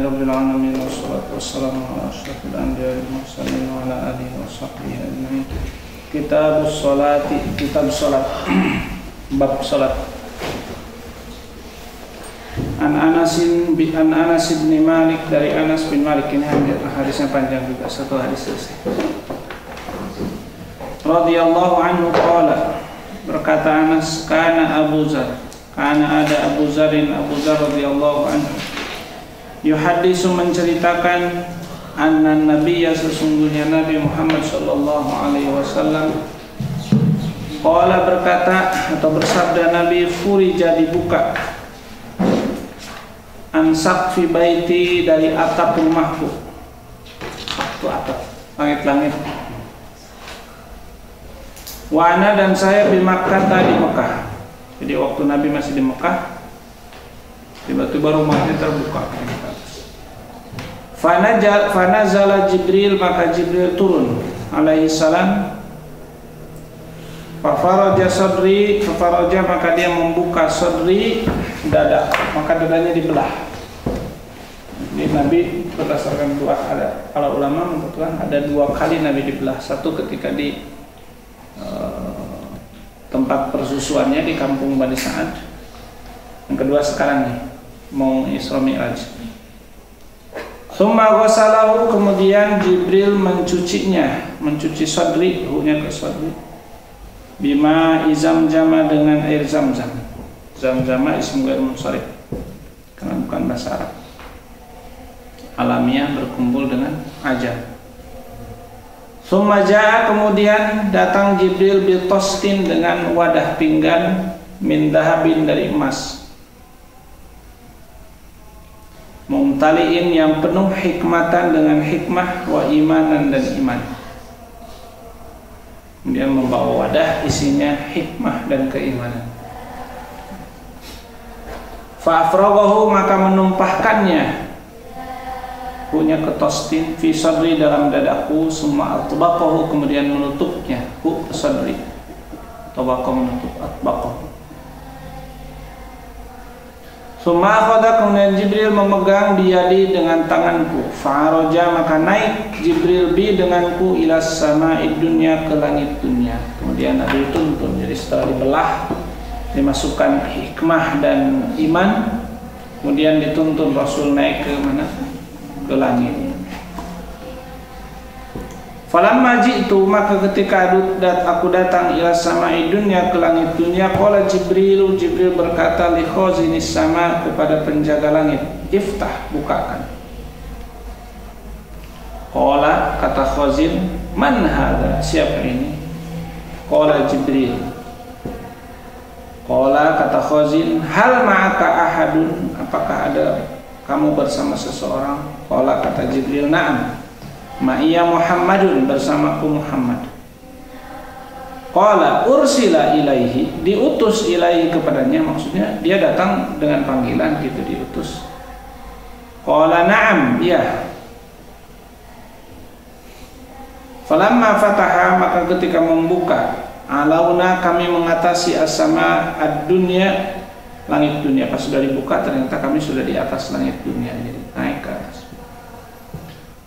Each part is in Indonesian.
rabbil alamin wassalatu wassalamu ala asyrafil anbiya'i wal mursalin wa ala alihi wa sahbihi ajma'in. Kitabus sholati, kitab salat. Bab salat. An Anas bin Malik, dari Anas bin Malik. Ini hadisnya panjang juga, satu hadis selesai. Radhiyallahu anhu qala, berkata Anas, kana Abu Dzar, kana ada Abu Dzar radhiyallahu anhu, yuhaddisu, menceritakan, anna nabiyya, sesungguhnya Nabi Muhammad sallallahu alaihi wasallam, qala, berkata atau bersabda Nabi, furija, dibuka, an saqfi baiti, dari atap rumahku. Itu atap langit-langit. Wa ana, dan saya di Makkah, di Mekah. Jadi waktu Nabi masih di Mekah, tiba-tiba rumahnya terbuka. Fanazala Jibril, maka Jibril turun alaihi salam. Fafaraja sadri, maka dia membuka sadri, dada, maka dadanya dibelah. Ini Nabi berdasarkan dua, ada para ulama mengatakan ada dua kali Nabi dibelah. Satu ketika di tempat persusuannya di kampung Bani Sa'ad. Yang kedua sekarang nih, mau Isra Mi'raj. Tsumma ghasalahu, kemudian Jibril mencucinya, mencuci sadri, hunya ke sadri, bima izamjama, dengan air Zamzam. Zamzama ismu ghair munsharif, karena bukan bahasa Arab. Alamiah berkumpul dengan ajam. Tsumma jaa, kemudian datang Jibril bitostin, dengan wadah pinggan, min dahabin, dari emas, mumtaliin, yang penuh hikmatan, dengan hikmah, wa imanan, dan iman. Kemudian membawa wadah isinya hikmah dan keimanan. Fa'afraghahu, maka menumpahkannya, punya ke tostin, fi sadri, dalam dadaku, summa atbaqahu, kemudian menutupnya, hu sadri, tabaqah, menutup, atbaqahu. Summa akhadha, kemudian Jibril memegang, biyadi, dengan tanganku, fa'araja, maka naik Jibril bi, denganku, ila sama'id dunya, ke langit dunia. Kemudian Nabi tuntun, jadi setelah dibelah, dimasukkan hikmah dan iman, kemudian dituntun Rasul naik ke mana? Ke langit. Falamma ji'tu, maka ketika aku datang, ila sama'i dunya, ke langit dunia, qala Jibril berkata, li khazinis sama, kepada penjaga langit, iftah, bukakan. Qala, kata khazin, man hadha, siapa ini? Qala Jibril. Qala, kata khazin, hal ma'aka ahadun, apakah ada kamu bersama seseorang? Qala, kata Jibril, na'am, ma'iya Muhammadun, bersamaku Muhammad. Qala, ursila ilaihi, diutus ilaihi, kepadanya, maksudnya dia datang dengan panggilan gitu, diutus. Qala, na'am, iya. Falamma fataha, maka ketika membuka, alauna, kami mengatasi as-sama ad-dunya, langit dunia. Pas sudah dibuka, ternyata kami sudah di atas langit dunia, jadi naik ke atas.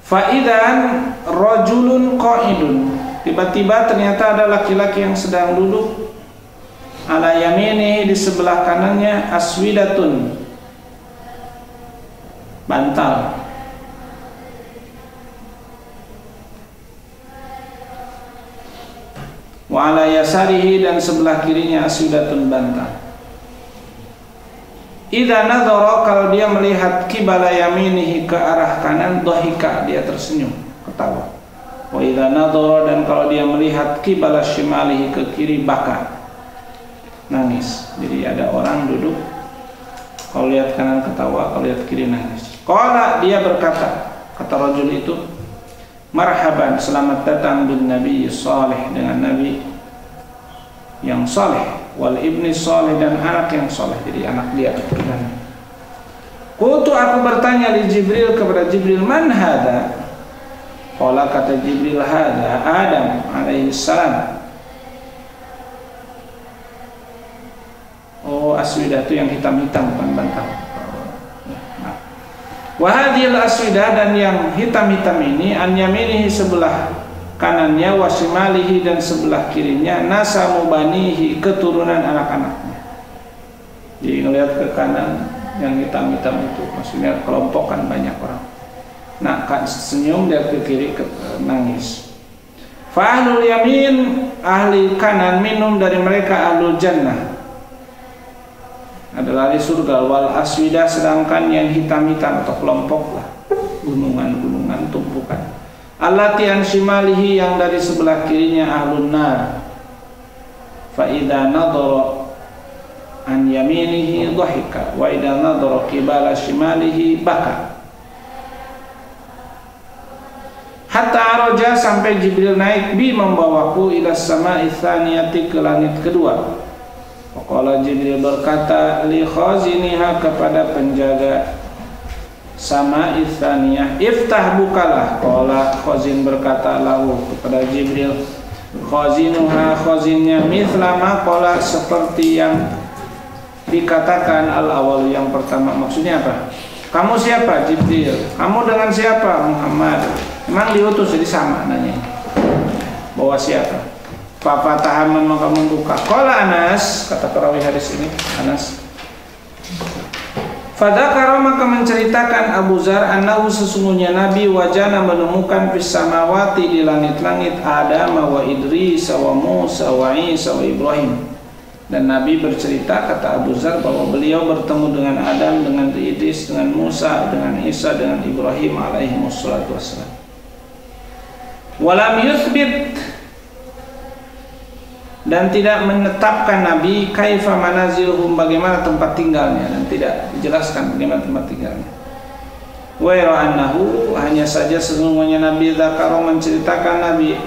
Fa'idan rajulun qa'idun, tiba-tiba ternyata ada laki-laki yang sedang duduk, ala yamini, di sebelah kanannya, aswidatun, bantal, wa ala yasarihi, dan sebelah kirinya, aswidatun, bantal. Idza nadhara, kalau dia melihat qibala yaminihi, ke arah kanan, dhahika, dia tersenyum, ketawa. Wa idza nadhara, dan kalau dia melihat qibala shimalihi, ke kiri, baka, nangis. Jadi ada orang duduk, kalau lihat kanan ketawa, kalau lihat kiri nangis. Qala, dia berkata, kata rajul itu, marhaban, selamat datang bin nabi salih, dengan nabi yang saleh, wal ibni saleh, dan anak yang saleh, jadi anak dia keturunan. Qultu, aku bertanya li Jibril, kepada Jibril, man hadha? Qala, kata Jibril, hadha Adam alaihi salam. Oh, aswidah itu yang hitam-hitam, bukan bantal. Wa hadhil aswidah, dan yang hitam-hitam ini an yaminihi sebelah kanannya, wa shimalihi dan sebelah kirinya, nasamu banihi keturunan anak-anaknya. Jadi ngelihat ke kanan yang hitam-hitam itu maksudnya kelompokan banyak orang. Nah, kan senyum, lihat ke kiri nangis. Fa ahlul yamin, ahli kanan, minum dari mereka ahlul jannah, adalah di surga. Wal aswidah, sedangkan yang hitam-hitam atau kelompok lah, gunungan-gunungan, tumpukan. Allati an shimalihi, yang dari sebelah kirinya ahlun nar. Fa idza nadara an yaminihi dhahika wa idza nadara qibala shimalihi baka. Hatta araja, sampai Jibril naik, bi membawaku ila sama'i tsaniyati, ke langit kedua. Faqala, Jibril berkata, li khaziniha, kepada penjaga sama'i tsaniyah, iftah, bukalah. Qala, khazin berkata lahu, kepada Jibril, khazinuha, khazinnya, mithla ma qala, seperti yang dikatakan al-awal, yang pertama. Maksudnya apa? Kamu siapa? Jibril. Kamu dengan siapa? Muhammad. Memang diutus, jadi sama nanya. Bawa siapa? Papa tahaman, maka membuka. Qala Anas, kata perawi hadis ini, Anas. Fadzakara, maka menceritakan Abu Zar, annahu, sesungguhnya Nabi wajana, menemukan fis samawati, di langit-langit, Adam wa Idris wa Musa wa Isa wa Ibrahim. Dan Nabi bercerita, kata Abu Zar, bahwa beliau bertemu dengan Adam, dengan Idris, dengan Musa, dengan Isa, dengan Ibrahim alaihi wassalatu wassalam. Walam yuthbit, dan tidak menetapkan Nabi kaifa manazilhum, bagaimana tempat tinggalnya, dan tidak dijelaskan bagaimana tempat tinggalnya. Wa annahu, hanya saja sesungguhnya Nabi dzakara, menceritakan Nabi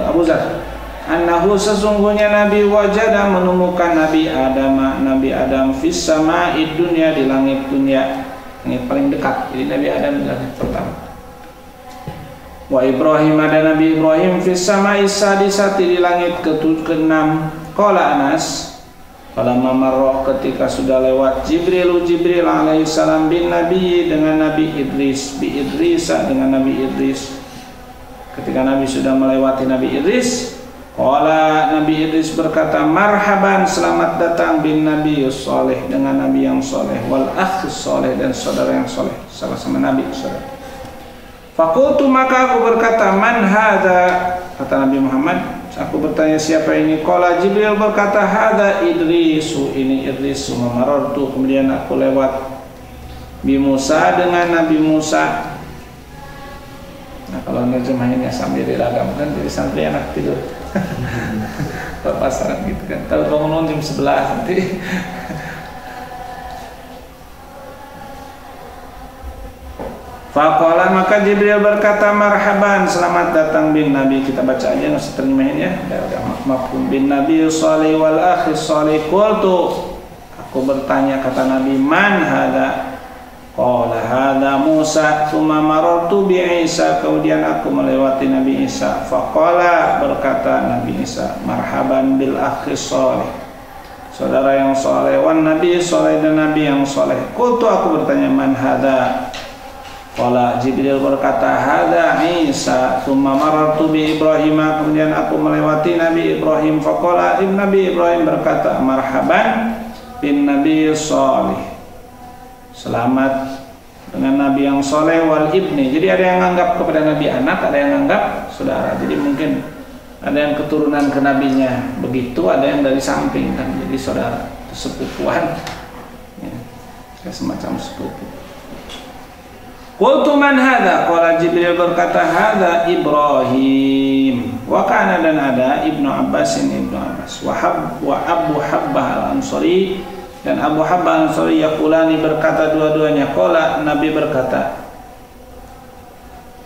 Abu Zar, annahu, sesungguhnya Nabi wajada, menemukan Nabi Adam fis sama'id dunya, di langit dunia, langit paling dekat. Jadi Nabi Adam di langit pertama. Wa Ibrahim, ada Nabi Ibrahim fis sama'is sadisati, di langit ke-6. Qala Anas, falamma marra, ketika sudah lewat Jibril alaihi salam bin Nabi, dengan Nabi Idris, bi Idrisa, dengan Nabi Idris. Ketika Nabi sudah melewati Nabi Idris, qala, Nabi Idris berkata, marhaban, selamat datang, bin Nabi Saleh, dengan Nabi yang soleh, wal akh soleh, dan saudara yang soleh, sama-sama Nabi saudara. Fakultu, maka aku berkata, man hadza, kata Nabi Muhammad, aku bertanya, siapa ini? Qala, Jibril berkata, hadza Idrisu, ini Idris. Marartu, kemudian aku lewat bi Musa, dengan Nabi Musa. Nah, kalau nerjemahinnya sambil diragamkan, jadi santri anak tidur. Pasaran gitu kan. Kalau bangun jam 11 nanti. Faqala, maka Jibril berkata, marhaban, selamat datang bin Nabi. Kita baca aja, nggak usah terjemahin ya. Udah mafhum, bin Nabi salih wal akhi salih. Qultu, aku bertanya, kata Nabi, man hada? Qala hada Musa. Tsumma marartu bi Isa, kemudian aku melewati Nabi Isa. Faqala, berkata Nabi Isa, marhaban bil akhi salih, saudara yang saleh, wan Nabi saleh, dan Nabi yang saleh. Qultu, aku bertanya, man hada? Qala, Jibril berkata, hada Isa. Tsumma marartu bi Ibrahim, kemudian aku melewati Nabi Ibrahim. Faqala, Nabi Ibrahim berkata, marhaban bin Nabi salih, selamat dengan Nabi yang soleh, wal ibni. Jadi ada yang anggap kepada Nabi anak, ada yang anggap saudara. Jadi mungkin ada yang keturunan ke nabinya begitu, ada yang dari samping kan, jadi saudara, sepupuan ya, semacam sepupu. Qultu man hadza? Qala, Jibril berkata, hadza Ibrahim. Wa kana, dan ada Ibnu Abbas, wa Abu Habbah al-Ansari, dan Abu Habbah al-Ansari, yaqulani, berkata dua-duanya. Qala, Nabi berkata.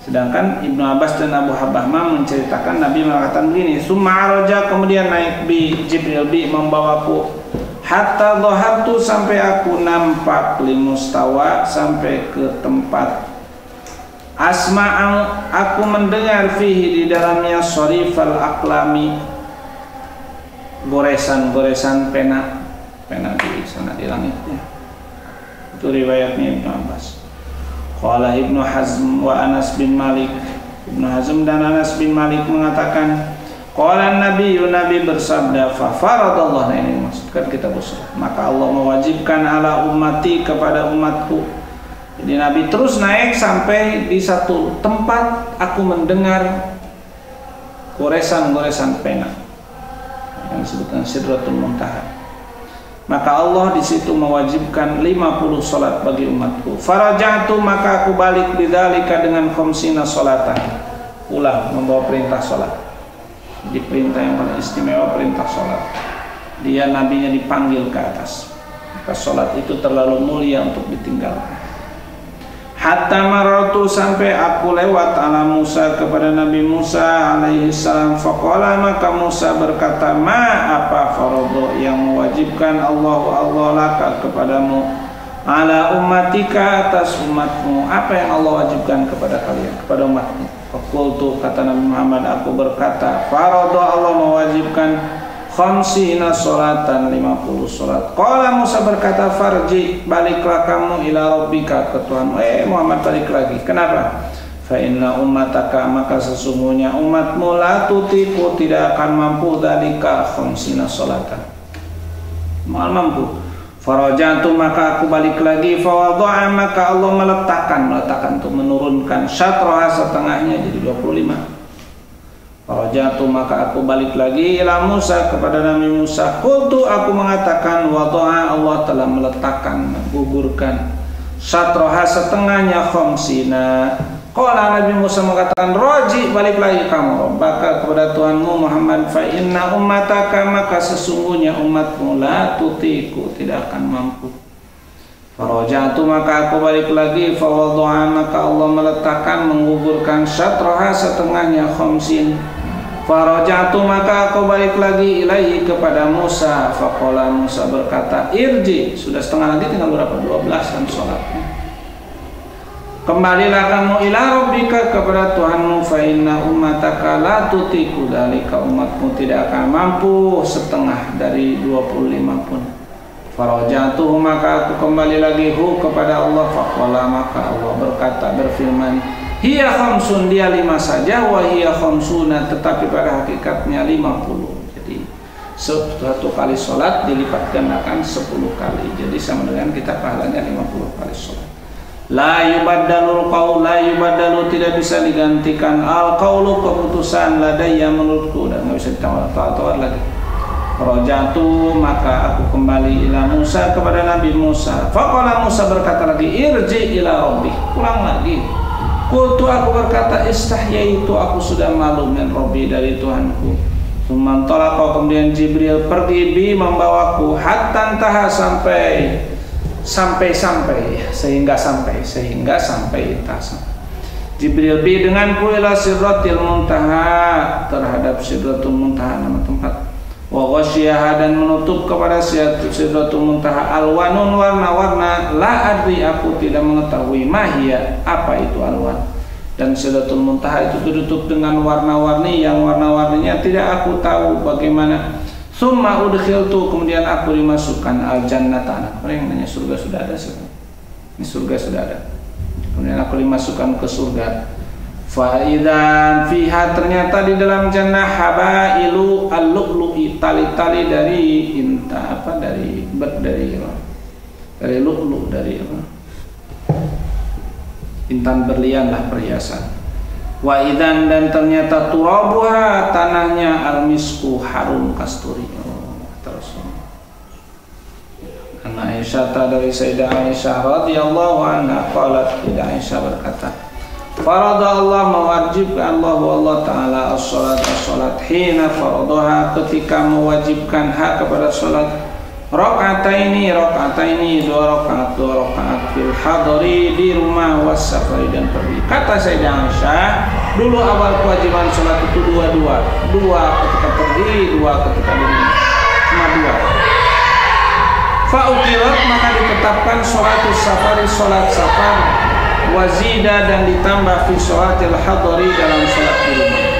Sedangkan Ibnu Abbas dan Abu Habbah menceritakan Nabi mengatakan begini, summa araja, kemudian naik bi Jibril, bi membawaku, hatta dhahabtu, sampai aku nampak, limustawa, sampai ke tempat, asma'u, aku mendengar, fihi, di dalamnya, sharifal aqlami, goresan-goresan pena di sana, di langitnya. Itu riwayatnya Ibnu Abbas. Qala Ibnu Hazm wa Anas bin Malik. Ibnu Hazm dan Anas bin Malik mengatakan, qala Nabi bersabda, fa faradallah, nah ini maksudkan kita bersurah, maka Allah mewajibkan ala ummati kepada umatku. Jadi Nabi terus naik sampai di satu tempat aku mendengar goresan-goresan pena yang disebutkan Sidratul Muntaha. Maka Allah di situ mewajibkan 50 salat bagi umatku. Faraja'tu, maka aku balik bidzalika dengan khamsina salatan. Ulang membawa perintah salat. Di perintah yang paling istimewa perintah salat. Dia nabinya dipanggil ke atas. Maka salat itu terlalu mulia untuk ditinggalkan. Hatta marartu, sampai aku lewat ala Musa kepada Nabi Musa alaihi salam. Faqala, maka Musa berkata, ma apa faradhu yang mewajibkan Allah laka kepadamu, ala ummatika atas umatmu, apa yang Allah wajibkan kepada kalian, kepada umatmu. Faqultu, kata Nabi Muhammad, aku berkata, faradhu, Allah mewajibkan khamsina salatan, 50 salat. Qala Musa berkata, farji, baliklah kamu ila rabbika, ke Tuhanmu. Muhammad balik lagi. Kenapa? Fa inna ummataka, maka sesungguhnya umatmu la tutiku, tidak akan mampu dalika khamsina salatan. Mampu. Farajatu, maka aku balik lagi. Fawadha'a, maka Allah meletakkan untuk menurunkan syatraha, setengahnya jadi 25. Farajatu, maka aku balik lagi ila Musa kepada Nabi Musa. Qultu, aku mengatakan, wada'a, Allah telah meletakkan, menggugurkan syatraha, setengahnya khamsina. Qala, Nabi Musa mengatakan, raji, balik lagi kamu rabbaka, kepada Tuhanmu Muhammad. Fa inna ummataka, maka sesungguhnya umatmu la tutiku, tidak akan mampu. Farajatu, maka aku balik lagi. Fawadha'a, maka Allah meletakkan, menggugurkan syatraha, setengahnya khamsin. Farajatu, maka aku balik lagi ilaihi kepada Musa. Faqala, Musa berkata, irji, sudah setengah lagi, tinggal berapa? 12-an sholatnya. Kembalilah kamu ila rabbika, kepada Tuhanmu. Fa inna ummataka la tutiku dalika, umatmu tidak akan mampu setengah dari 25 pun. Farajatuhu, maka aku kembali lagi kepada Allah. Faqala, maka Allah berkata, berfirman, hiya khamsun, dia 5 saja, wa hiya khamsuna, tetapi pada hakikatnya 50. Jadi satu kali sholat dilipat gandakan 10 kali. Jadi sama dengan kita pahalanya 50 kali sholat. La yubaddalul qaul, la yubaddalu, tidak bisa digantikan al qaulu, keputusan, ladayya, menurutku, dan nggak bisa ditawar-tawar lagi. Rajatu, maka aku kembali ila Musa kepada Nabi Musa. Faqala, Musa berkata lagi, irji ila rabbik, pulang lagi. Qultu, aku berkata, istahyaitu, aku sudah malu, min rabbi, dari Tuhanku. Tsumma talaqa, kemudian Jibril pergi bi, membawaku, hatta taha, sampai sehingga sampai Jibril bi denganku ila Sidratil Muntaha, terhadap Sidratul Muntaha, nama tempat. Wa ghasyiha, dan menutup kepada Sidratul Muntaha alwanun, warna-warna, la adri, aku tidak mengetahui, mahia, apa itu alwan. Dan Sidratul Muntaha itu ditutup dengan warna-warni, yang warna-warninya tidak aku tahu bagaimana. Summa udkhiltu, kemudian aku dimasukkan al-jannata. Orang yang nanya surga sudah ada, ini surga sudah ada. Kemudian aku dimasukkan ke surga. Faidan fiha, ternyata di dalam jannah, habailu al-lu'lu'i, tali-tali dari lu'lu', dari intan berlian lah, perhiasan. Wa idan, dan ternyata turabuha, tanahnya al-misku, harum kasturi. Terus Ana Aisyah, dari Sayyidah Aisyah radhiyallahu anha, qalat, Sayyidah Aisyah berkata, farada, Allah mewajibkan, Allah Ta'ala as-salat, hina faradaha, ketika mewajibkan hak kepada salat, rakaataini, 2 rakaat fil hadari, di rumah, was-safari, dan pergi. Kata Sayyidah Aisyah, dulu awal kewajiban salat itu 2 ketika pergi, 2 ketika di rumah, cuma 2. Fa'ukirat, maka ditetapkan sholatus safari, sholat safar, wazida, dan ditambah fi sholatil hadari, dalam sholat di rumah.